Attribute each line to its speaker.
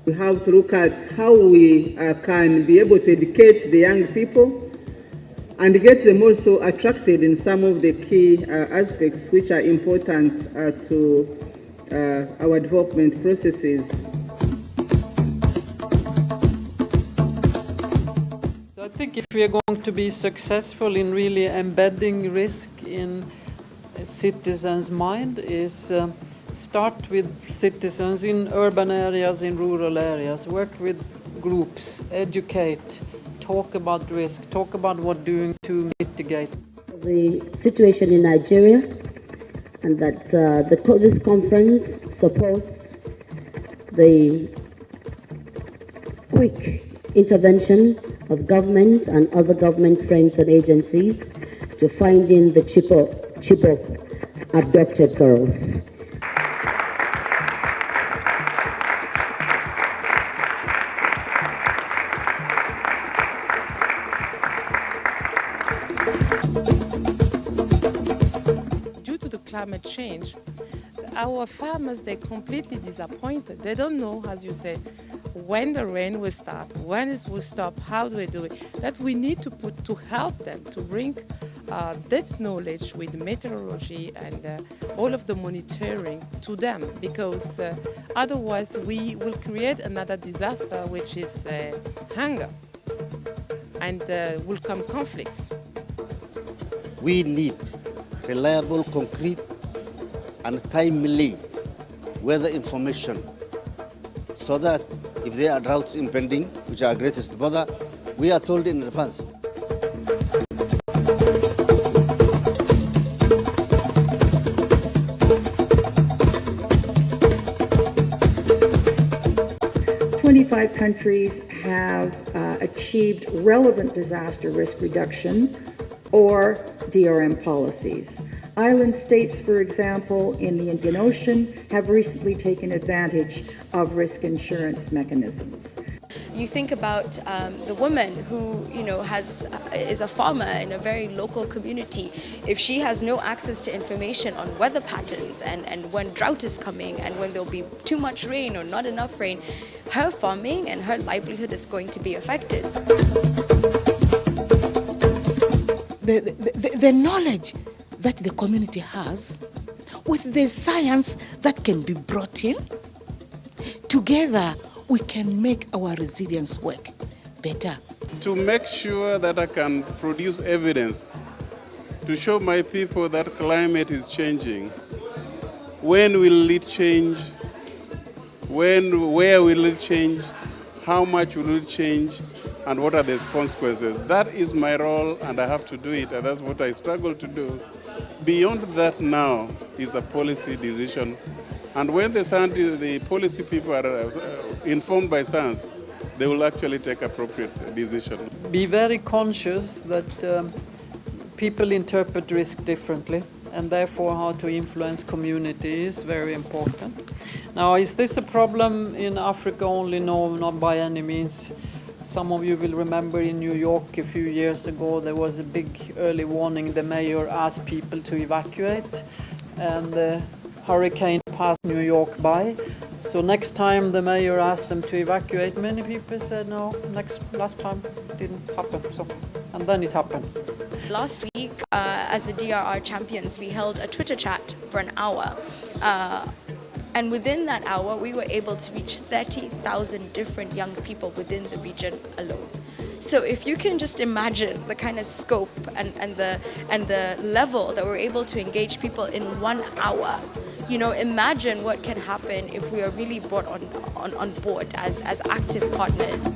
Speaker 1: We have to look at how we can be able to educate the young people and get them also attracted in some of the key aspects which are important to our development processes.
Speaker 2: So I think if we are going to be successful in really embedding risk in citizens' mind is start with citizens in urban areas, in rural areas, work with groups, educate, talk about risk, talk about what doing to mitigate.
Speaker 3: The situation in Nigeria, and that this conference supports the quick intervention of government and other government friends and agencies to finding the Chibok abducted girls.
Speaker 4: Due to the climate change, our farmers, they're completely disappointed. They don't know, as you said, when the rain will start, when it will stop, how do they do it. That we need to help them, to bring this knowledge with meteorology and all of the monitoring to them, because otherwise we will create another disaster, which is hunger, and will come conflicts.
Speaker 5: We need reliable, concrete, and timely weather information so that if there are droughts impending, which are our greatest bother, we are told in advance.
Speaker 6: "25 countries have achieved relevant disaster risk reduction or DRM policies. Island states, for example, in the Indian Ocean, have recently taken advantage of risk insurance mechanisms."
Speaker 7: You think about the woman who, is a farmer in a very local community. If she has no access to information on weather patterns and when drought is coming and when there'll be too much rain or not enough rain, her farming and her livelihood is going to be affected.
Speaker 8: The knowledge that the community has with the science that can be brought in, together we can make our resilience work better.
Speaker 9: To make sure that I can produce evidence to show my people that climate is changing. When will it change? Where will it change? How much will it change? And what are the consequences? That is my role, and I have to do it, and that's what I struggle to do. Beyond that now is a policy decision, and when the policy people are informed by science, they will actually take appropriate decision.
Speaker 2: Be very conscious that people interpret risk differently, and therefore how to influence community is very important. Now, is this a problem in Africa only? No, not by any means. Some of you will remember in New York a few years ago there was a big early warning. The mayor asked people to evacuate, and the hurricane passed New York by. So next time the mayor asked them to evacuate, many people said no, last time it didn't happen. And then it happened.
Speaker 7: Last week, as the DRR champions, we held a Twitter chat for an hour. And within that hour, we were able to reach 30,000 different young people within the region alone. So if you can just imagine the kind of scope and the level that we're able to engage people in 1 hour, imagine what can happen if we are really brought on board as active partners.